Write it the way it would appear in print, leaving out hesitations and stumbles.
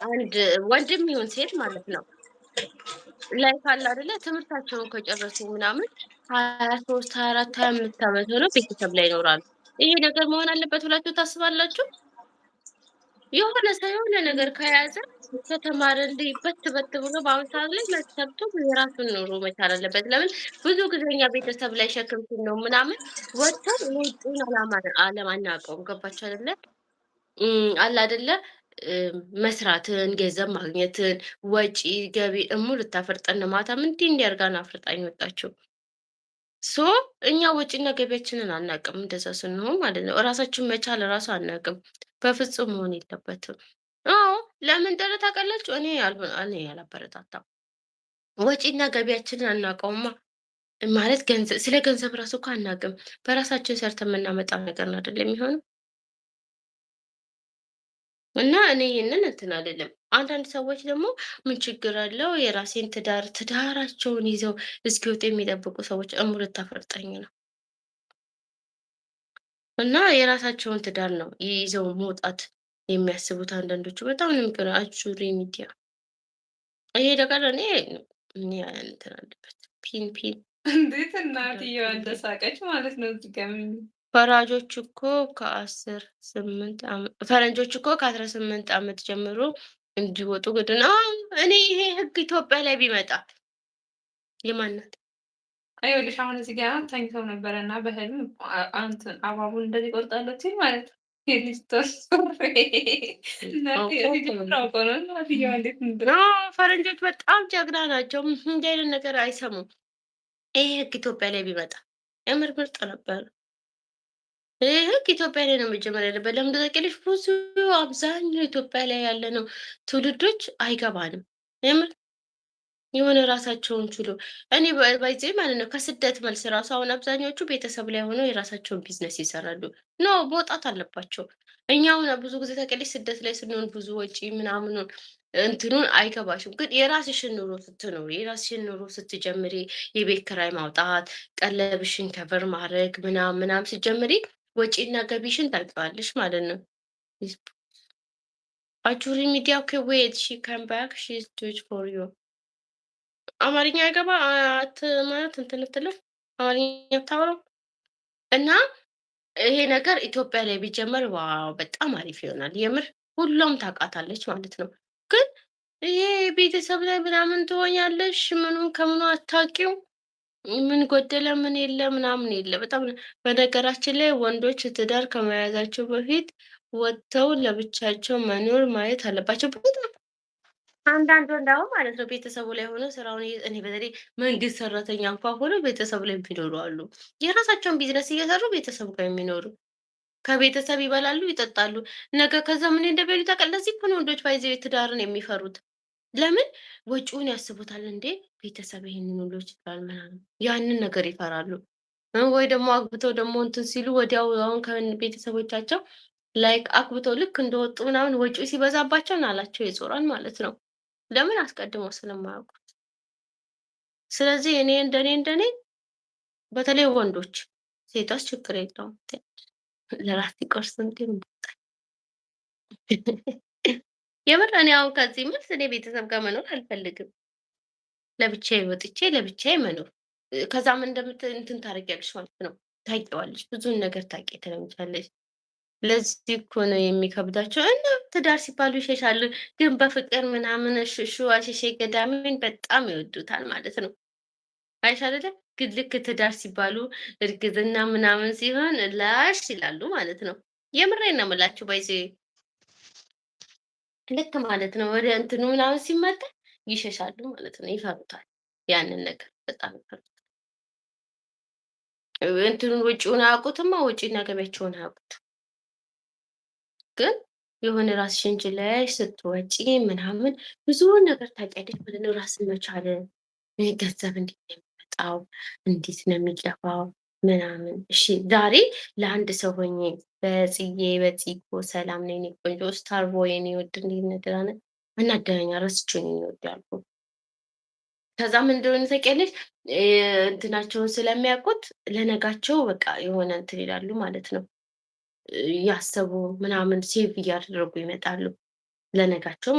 አንድ ወንድም ይሁን ሴት ማለት ነው ላይፍ አለ አይደለ? ትምህርታቸውን ከጨረሱ ምናምን 23፣ 24፣ 25 ዓመት ሆነው ቤተሰብ ላይ ይኖራሉ። ይሄ ነገር መሆን አለበት ብላችሁ ታስባላችሁ? የሆነ ሰው የሆነ ነገር ከያዘ ከተማረ እንዲህ በት በት ብሎ በአሁን ሰዓት ላይ መሰርቶ የራሱን ኑሮ መቻል አለበት። ለምን ብዙ ጊዜ እኛ ቤተሰብ ላይ ሸክም ስንሆን ምናምን ወጥተን ውጪውን ዓለም አናውቀውም። ገባችሁ አይደለ? አለ አይደለ? መስራትን፣ ገንዘብ ማግኘትን፣ ወጪ ገቢ ልታፈርጠን ነው። ማታም እንዲህ አድርጋ ነው አፍርጣኝ የወጣችው። ሶ እኛ ወጪና ገቢያችንን አናውቅም። እንደዛ ስንሆን ማለት ነው ራሳችን መቻል ራሱ አናውቅም። በፍጹም መሆን የለበትም። አዎ ለምን እንደሆነ ታውቃላችሁ? እኔ አላበረታታም። ወጪና ገቢያችንን አናውቀውማ። ማለት ስለ ገንዘብ ራሱ እኮ አናውቅም። በራሳችን ሰርተን የምናመጣው ነገር ነው አይደል የሚሆነው? እና እኔ ይሄንን እንትን አልልም። አንዳንድ ሰዎች ደግሞ ምን ችግር አለው የራሴን ትዳራቸውን ይዘው እስኪወጡ የሚጠብቁ ሰዎች ልታፈርጠኝ ነው። እና የራሳቸውን ትዳር ነው ይዘው መውጣት የሚያስቡት አንዳንዶቹ በጣም ነው የሚገርመው። አጁሪ ሚዲያ ይሄ ነገር እኔ እንትን አለበት ፒን እንዴት እናትየዋ እንደሳቀች ማለት ነው እዚህ ጋር ፈራጆች እኮ ፈረንጆች እኮ ከ18 ዓመት ጀምሮ እንዲወጡ ግድ ነው። እኔ ይሄ ህግ ኢትዮጵያ ላይ ቢመጣ የማናት ይኸውልሽ አሁን እዚህ ጋር ተኝተው ነበረ እና በህልም እንትን አባቡን እንደዚህ ቆርጣለሁ ሲል ማለት ነው። ፈረንጆች በጣም ጀግና ናቸው። እንዲህ አይነት ነገር አይሰሙም። ይሄ ህግ ኢትዮጵያ ላይ ቢመጣ የምር ምርጥ ነበር። ይህ ህግ ኢትዮጵያ ላይ ነው መጀመሪያ ያለበት። ለምን ታውቂያለሽ? ብዙ አብዛኛው ኢትዮጵያ ላይ ያለነው ትውልዶች አይገባንም የምር የሆነ ራሳቸውን ችሎ እኔ ባይዜ ማለት ነው ከስደት መልስ ራሱ አሁን አብዛኛዎቹ ቤተሰብ ላይ ሆነው የራሳቸውን ቢዝነስ ይሰራሉ። ኖ መውጣት አለባቸው። እኛ አሁን ብዙ ጊዜ ታውቂያለሽ ስደት ላይ ስንሆን ብዙ ወጪ ምናምኑን እንትኑን አይገባሽም። ግን የራስሽን ኑሮ ስትኖሪ የራስሽን ኑሮ ስትጀምሪ የቤት ኪራይ ማውጣት፣ ቀለብሽን ከቨር ማድረግ ምናምን ስትጀምሪ ወጪና ገቢሽን ታውቂዋለሽ ማለት ነው። አጁሪ ሚዲያ ኦኬ ዌት ሺ ካም ባክ ሺ ኢዝ ዱ ኢት ፎር ዩ አማርኛ አይገባ ማለት እንትን እትለው አማርኛ የምታወራው እና ይሄ ነገር ኢትዮጵያ ላይ ቢጀመር ዋው በጣም አሪፍ ይሆናል። የምር ሁሉም ታውቃታለች ማለት ነው። ግን ይሄ ቤተሰብ ላይ ምናምን ትሆኛለሽ ምኑን ከምኑ አታውቂው ምን ጎደለ ምን የለ ምናምን የለ። በጣም በነገራችን ላይ ወንዶች ትዳር ከመያዛቸው በፊት ወጥተው ለብቻቸው መኖር ማየት አለባቸው። በጣም አንዳንድ ወንድ አሁን ማለት ነው ቤተሰቡ ላይ ሆኖ ስራውን እኔ በተለይ መንግስት ሰራተኛ እንኳን ሆኖ ቤተሰቡ ላይ የሚኖሩ አሉ። የራሳቸውን ቢዝነስ እየሰሩ ቤተሰቡ ጋር የሚኖሩ ከቤተሰብ ይበላሉ፣ ይጠጣሉ። ነገ ከዛ ምን እንደሚሉ ታውቃለህ? ለዚህ እኮ ነው ወንዶች ባይዘው ትዳርን የሚፈሩት። ለምን ወጪውን ያስቡታል እንዴ ቤተሰብ ይሄንን ሁሉ ይችላል ምናምን ያንን ነገር ይፈራሉ። ወይ ደግሞ አግብተው ደግሞ እንትን ሲሉ ወዲያው አሁን ከቤተሰቦቻቸው ላይክ አግብተው ልክ እንደወጡ ምናምን ወጪው ሲበዛባቸው ናላቸው ይዞራል ማለት ነው። ለምን አስቀድመው ስለማያውቁት። ስለዚህ እኔ እንደኔ በተለይ ወንዶች ሴቶች ችግር የለውም ለራስ ሲቆርስ እንዴ የምር እኔ አሁን ከዚህ መልስ እኔ ቤተሰብ ጋር መኖር አልፈልግም። ለብቻዬ ወጥቼ ለብቻዬ መኖር ከዛ ምን እንትን ታደርጊያለሽ ማለት ነው። ታውቂዋለሽ፣ ብዙን ነገር ታውቂ ትለምጃለሽ። ለዚህ እኮ ነው የሚከብዳቸው እና ትዳር ሲባሉ ይሸሻሉ። ግን በፍቅር ምናምን እሽሹ አሸሼ ገዳሜን በጣም ይወዱታል ማለት ነው። አይሽ አይደለ? ግን ልክ ትዳር ሲባሉ እርግዝና ምናምን ሲሆን ላሽ ይላሉ ማለት ነው። የምሬን ነው የምላችሁ ባይዘ ልክ ማለት ነው። ወደ እንትኑ ምናምን ሲመጣ ይሸሻሉ ማለት ነው። ይፈሩታል። ያንን ነገር በጣም ይፈሩታል። እንትኑን ወጪውን አያውቁትማ፣ ወጪና ገቢያቸውን አያውቁትም። ግን የሆነ ራስሽን ችለሽ ስትወጪ ምናምን ብዙ ነገር ታውቂያለሽ ማለት ነው። ራስን መቻል ገንዘብ እንዴት ነው የሚመጣው? እንዴት ነው የሚገባው? ምናምን እሺ፣ ዛሬ ለአንድ ሰው ሆኜ በጽጌ ሰላም ነኝ የኔ ቆንጆ ስታርቦ የኔ ውድ እንዴት ነህ ደህና ነህ? አናደኸኛል ረስቼው ነው የኔ ውድ ያልኩት። ከዛ ምን እንደሆነ ታውቂያለሽ? እንትናቸውን ስለሚያውቁት ለነጋቸው በቃ የሆነ እንትን ይላሉ ማለት ነው። እያሰቡ ምናምን ሴቭ እያደረጉ ይመጣሉ ለነጋቸው